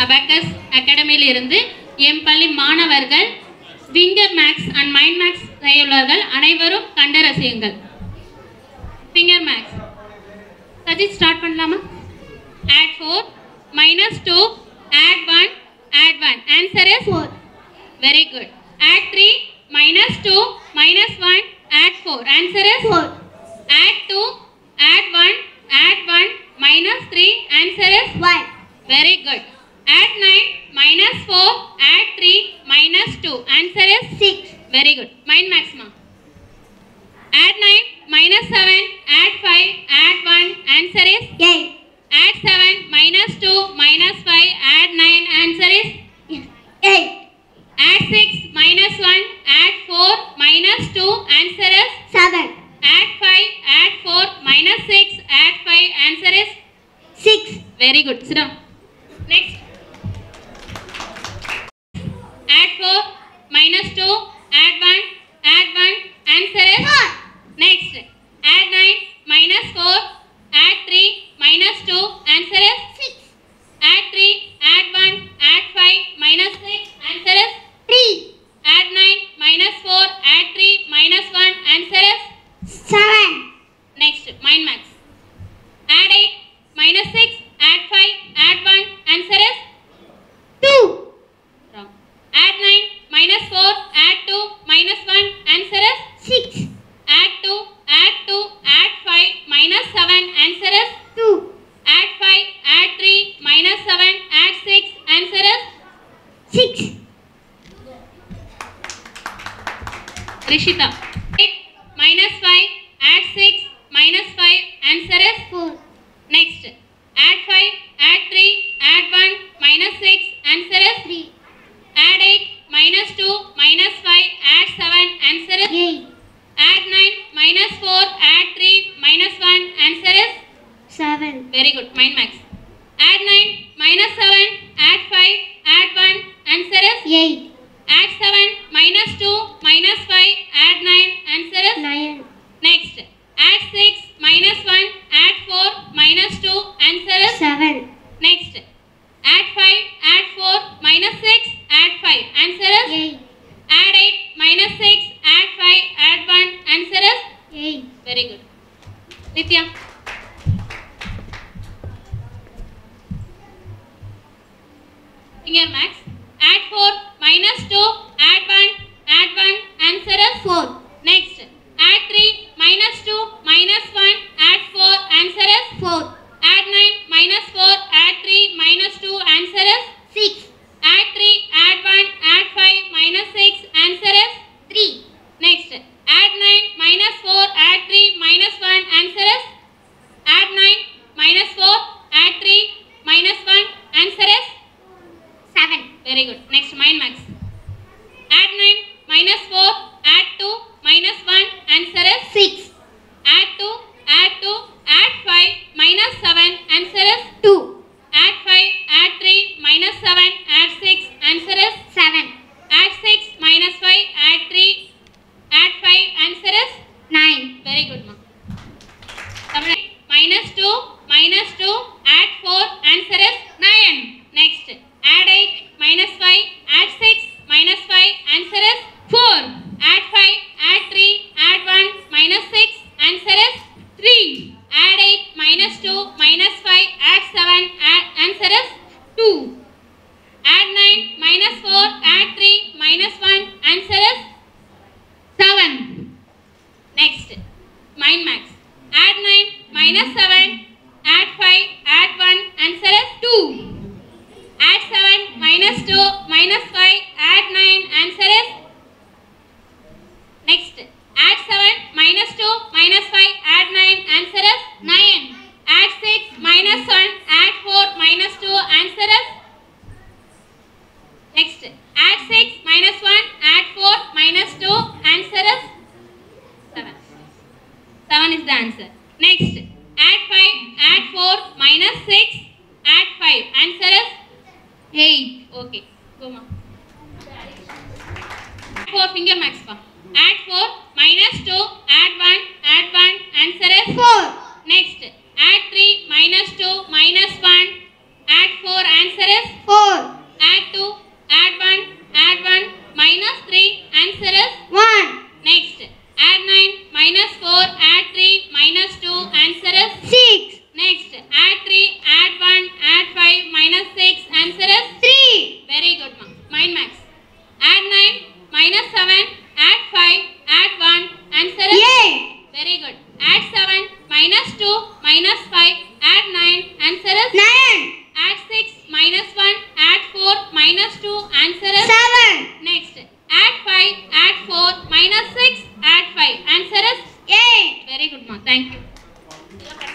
Abacus Academy இருந்து எம் பள்ளி மாணவர்கள் finger maths and mind maths செய்யுள்ளார்கள். அனைவரும் கண்டு ரசியுங்கள். ஃபிங்கர் மேக்ஸ் சஜித் ஸ்டார்ட் பண்ணலாமா? add 4 minus 2 add 1 add 1 answer is 4. Very good. add 3 minus 2 minus 1 add 4 answer is 4. add 2 add 1 add 1 minus 3 answer is 1. Very good. add 9 minus 4 add 3 minus 2 answer is 6. Very good. Mind max ma. add 9 minus 7 add 5 add 1 answer is 8. add 7 minus 2 minus 5 add 9 answer is 8. add 6 minus 1 add 4 minus 2 answer is 7. add 5 add 4 minus 6 add 5 answer is 6. Very good. Sit down. Next. add 4 minus 2 add 1 answer is 4. Next. add 9 minus 4 add 3 minus 2 answer is 6. add 3 add 1 add 5 minus 6 answer is 3. add 9 minus 4 add 3 minus 1 answer is 7. Next. Mind max. add 8 minus 6 add 5 add 1 answer is 2. Wrong. add 9 minus 4 add 2 minus 1 answer is 6. add 2 add 2 add 5 minus 7 answer is 2. add 5 add 3 minus 7 add 6 answer is 6. Rishita. 8 minus 5 add 6 minus 5 answer is 4. Next. add 5 add 3 add 1 minus 6 answer is 3. add 8 minus 2 minus 5 add 7 answer is 8. add 9 minus 4 add 3 minus 1 answer is 7. Very good. Mind max. add 9 minus 7 add 5 add 1 answer is 8. add 7 minus 2 minus 5 add 9 answer is 9. Next. add 6 minus 1 add 4 minus 2 answer is 7. Next. add 5 add 4 minus 6 add 5 answer is 8. add 8 minus 6 add 5 add 1 answer is 8. Very good. Nitya. Finger max. add 4 minus 2 add 1 answer is 4. Next. add 3 minus 2 minus 1 add 4 answer is 4. add 9 minus 4 add 3 minus 2 answer is 6. add 3 add 1 add 5 minus 6 answer is 3. Next. add 9 minus 4 add 3 minus 1 answer is add 9 minus 4 add 3 minus 1 answer is 7. Very good. Next. Mind max. add 9 minus 4 add 2 add 3, add 1, add 5, minus 6. Answer is 3. Very good, ma. Mind max. Add 9, minus 7, add 5, add 1. Answer is 8. Very good. Add 7, minus 2, minus 5, add 9. Answer is 9. Add 6, minus 1, add 4, minus 2. Answer is 7. Next. Add 5, add 4, minus 6, add 5. Answer is 8. Very good, ma. Thank you.